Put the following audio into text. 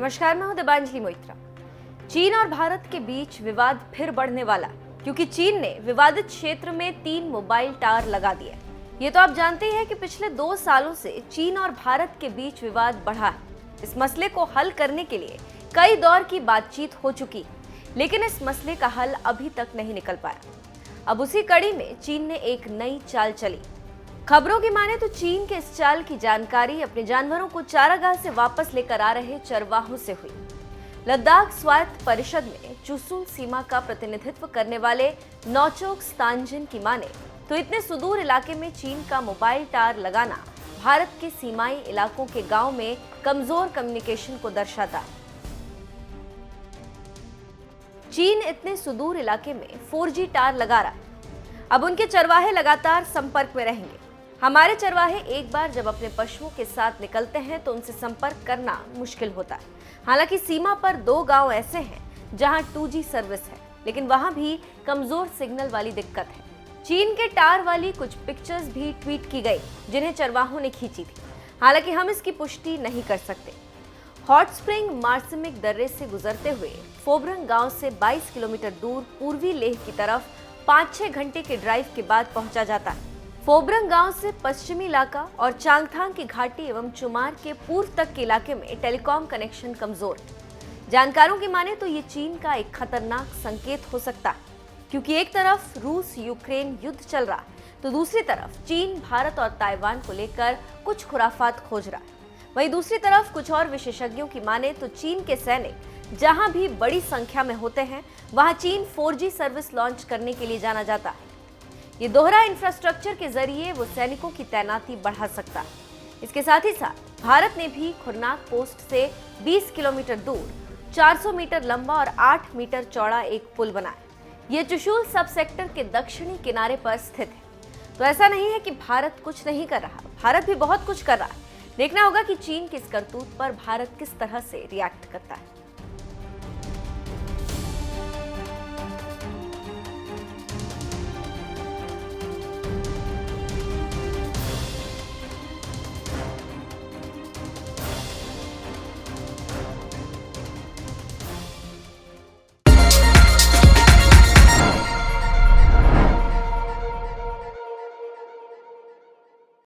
नमस्कार, मैं हूं दिबांजलि मोइत्रा। चीन और भारत के बीच विवाद फिर बढ़ने वाला, क्योंकि चीन ने विवादित क्षेत्र में 3 मोबाइल टावर लगा दिए। ये तो आप जानते ही हैं कि पिछले 2 सालों से चीन और भारत के बीच विवाद बढ़ा है। इस मसले को हल करने के लिए कई दौर की बातचीत हो चुकी, लेकिन इस मसले का हल अभी तक नहीं निकल पाया। अब उसी कड़ी में चीन ने एक नई चाल चली। खबरों की माने तो चीन के इस चाल की जानकारी अपने जानवरों को चारागाह से वापस लेकर आ रहे चरवाहों से हुई। लद्दाख स्वायत्त परिषद में चुशुल सीमा का प्रतिनिधित्व करने वाले नौचोक स्तांजिन की माने तो इतने सुदूर इलाके में चीन का मोबाइल टावर लगाना भारत के सीमाई इलाकों के गांव में कमजोर कम्युनिकेशन को दर्शाता है। चीन इतने सुदूर इलाके में 4G टावर लगा रहा है। अब उनके चरवाहे लगातार संपर्क में रहेंगे। हमारे चरवाहे एक बार जब अपने पशुओं के साथ निकलते हैं तो उनसे संपर्क करना मुश्किल होता है। हालांकि सीमा पर 2 गांव ऐसे हैं जहां 2G सर्विस है, लेकिन वहां भी कमजोर सिग्नल वाली दिक्कत है। चीन के टावर वाली कुछ पिक्चर्स भी ट्वीट की गई, जिन्हें चरवाहों ने खींची थी। हालांकि हम इसकी पुष्टि नहीं कर सकते। हॉट स्प्रिंग मार्सिमिक दर्रे से गुजरते हुए फोबरंग गांव से 22 किलोमीटर दूर पूर्वी लेह की तरफ 5-6 घंटे के ड्राइव के बाद पहुंचा जाता है। फोबरंग गांव से पश्चिमी इलाका और चांगथांग की घाटी एवं चुमार के पूर्व तक के इलाके में टेलीकॉम कनेक्शन कमजोर। जानकारों की माने तो ये चीन का एक खतरनाक संकेत हो सकता है, क्योंकि एक तरफ रूस यूक्रेन युद्ध चल रहा है तो दूसरी तरफ चीन भारत और ताइवान को लेकर कुछ खुराफात खोज रहा है। वहीं दूसरी तरफ कुछ और विशेषज्ञों की माने तो चीन के सैनिक जहां भी बड़ी संख्या में होते हैं वहां चीन 4G सर्विस लॉन्च करने के लिए जाना जाता है। ये दोहरा इंफ्रास्ट्रक्चर के जरिए वो सैनिकों की तैनाती बढ़ा सकता है। इसके साथ ही साथ भारत ने भी खुरनाक पोस्ट से 20 किलोमीटर दूर 400 मीटर लंबा और 8 मीटर चौड़ा एक पुल बनाया। ये चुशुल सब सेक्टर के दक्षिणी किनारे पर स्थित है। तो ऐसा नहीं है कि भारत कुछ नहीं कर रहा, भारत भी बहुत कुछ कर रहा है। देखना होगा कि चीन की इस करतूत पर भारत किस तरह से रिएक्ट करता है।